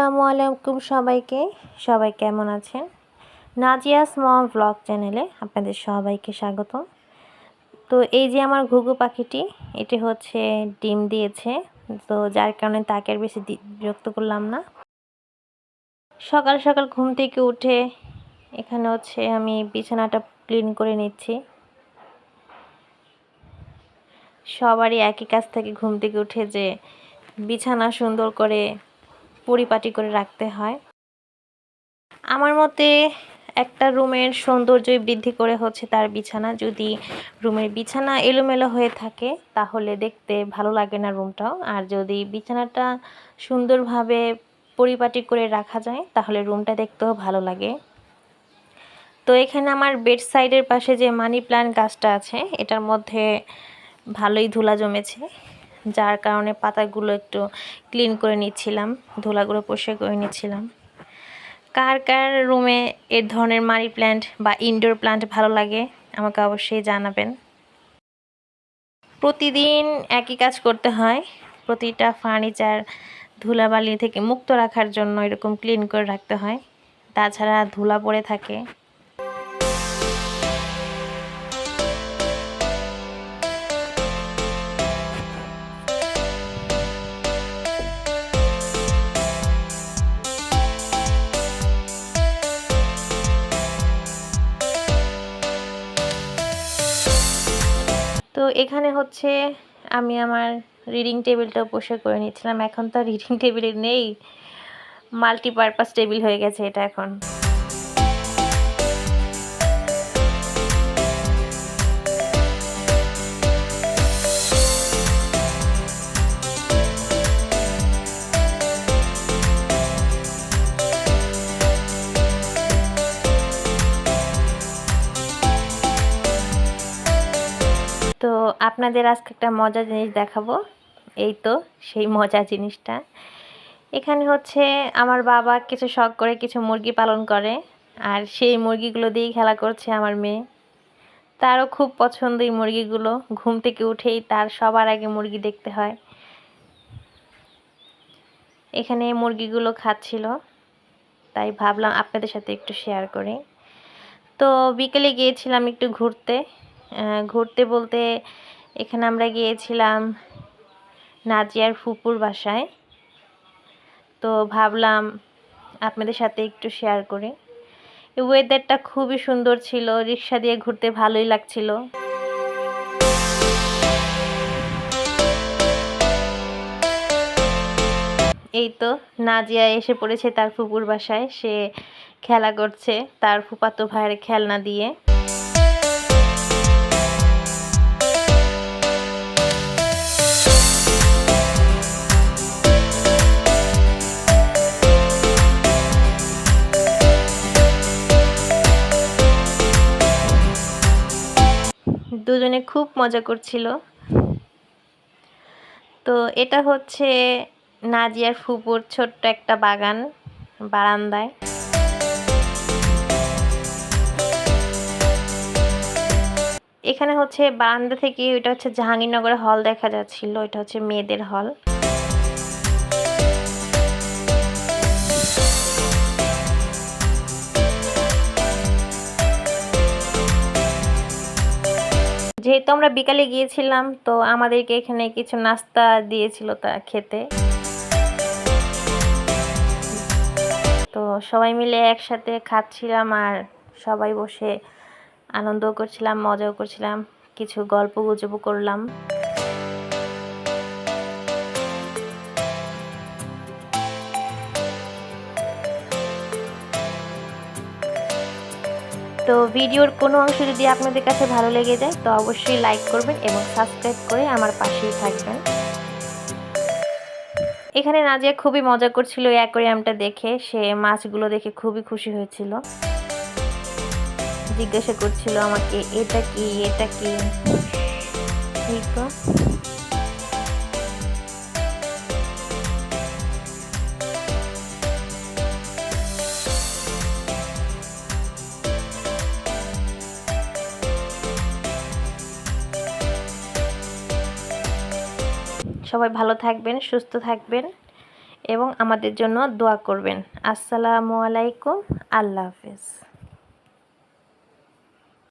আসসালামু আলাইকুম সবাইকে। সবাই কেমন আছেন? নাজিয়াস মম ভ্লগ চ্যানেলে আপনাদের সবাইকে স্বাগতম। তো এই যে আমার ঘুঘু পাখিটি, এটি হচ্ছে ডিম দিয়েছে, তো যার কারণে তাকে আর বেশি বিরক্ত করলাম না। সকাল সকাল ঘুম থেকে উঠে এখানে হচ্ছে আমি বিছানাটা ক্লিন করে নিচ্ছি। সবারই একই কাজ থেকে ঘুম থেকে উঠে যে বিছানা সুন্দর করে পরিপাটি করে রাখতে হয়। আমার মতে একটা রুমের সৌন্দর্যই বৃদ্ধি করে হচ্ছে তার বিছানা। যদি রুমের বিছানা এলোমেলো হয়ে থাকে তাহলে দেখতে ভালো লাগে না রুমটাও। আর যদি বিছানাটা সুন্দরভাবে পরিপাটি করে রাখা যায় তাহলে রুমটা দেখতেও ভালো লাগে। তো এখানে আমার বেড সাইডের পাশে যে মানি প্ল্যান্ট গাছটা আছে, এটার মধ্যে ভালোই ধুলা জমেছে, যার কারণে পাতাগুলো একটু ক্লিন করে নিচ্ছিলাম, ধুলাগুলো পরিষ্কার করে নিচ্ছিলাম। কার কার রুমে এর ধরনের মানি প্ল্যান্ট বা ইনডোর প্ল্যান্ট ভালো লাগে আমাকে অবশ্যই জানাবেন। প্রতিদিন একই কাজ করতে হয়, প্রতিটা ফার্নিচার ধুলাবালি থেকে মুক্ত রাখার জন্য এরকম ক্লিন করে রাখতে হয়, তাছাড়া ধুলা পড়ে থাকে। তো এখানে হচ্ছে আমি আমার রিডিং টেবিলটাও পরিষ্কার করে নিচ্ছিলাম। এখন তো রিডিং টেবিলে নেই, মাল্টিপারপাস টেবিল হয়ে গেছে এটা এখন। তো আপনাদের আজকে একটা মজার জিনিস দেখাবো। এই তো সেই মজার জিনিসটা। এখানে হচ্ছে আমার বাবা কিছু শখ করে কিছু মুরগি পালন করে, আর সেই মুরগিগুলো দিয়েই খেলা করছে আমার মেয়ে। তারও খুব পছন্দ এই মুরগিগুলো। ঘুম থেকে উঠেই তার সবার আগে মুরগি দেখতে হয়। এখানে মুরগিগুলো খাচ্ছিল, তাই ভাবলাম আপনাদের সাথে একটু শেয়ার করি। তো বিকেলে গিয়েছিলাম একটু ঘুরতে। ঘুরতে বলতে এখানে আমরা গিয়েছিলাম নাজিয়ার ফুপুর বাসায়। তো ভাবলাম আপনাদের সাথে একটু শেয়ার করি। ওয়েদারটা খুবই সুন্দর ছিল, রিক্সা দিয়ে ঘুরতে ভালোই লাগছিল। এই তো নাজিয়া এসে পড়েছে তার ফুপুর বাসায়। সে খেলা করছে তার ফুপাতো ভাইয়ের খেলনা দিয়ে। দুজনে খুব মজা করছিল। তো এটা হচ্ছে নাজিয়ার ফুপুর ছোট্ট একটা বাগান বারান্দায়। এখানে হচ্ছে বারান্দা থেকে ওইটা হচ্ছে জাহাঙ্গীরনগর হল দেখা যাচ্ছিল, এটা হচ্ছে মেয়েদের হল। যেহেতু আমরা বিকালে গিয়েছিলাম, তো আমাদেরকে এখানে কিছু নাস্তা দিয়েছিল তা খেতে। তো সবাই মিলে একসাথে খাচ্ছিলাম আর সবাই বসে আনন্দও করছিলাম, মজাও করছিলাম, কিছু গল্প গুজবও করলাম। তো ভিডিওর কোনো অংশ যদি আপনাদের কাছে ভালো লেগে যায় তো অবশ্যই লাইক করবেন এবং সাবস্ক্রাইব করে আমার পাশেই থাকবেন। এখানে নাজিয়া খুবই মজা করছিল এই অ্যাকোয়ারিয়ামটা দেখে। সে মাছগুলো দেখে খুবই খুশি হয়েছিল, জিজ্ঞাসা করছিল আমাকে এটা কি এটা কি। ঠিক তো, সবাই ভালো থাকবেন, সুস্থ থাকবেন এবং আমাদের জন্য দোয়া করবেন। আসসালামু আলাইকুম, আল্লাহ হাফেজ।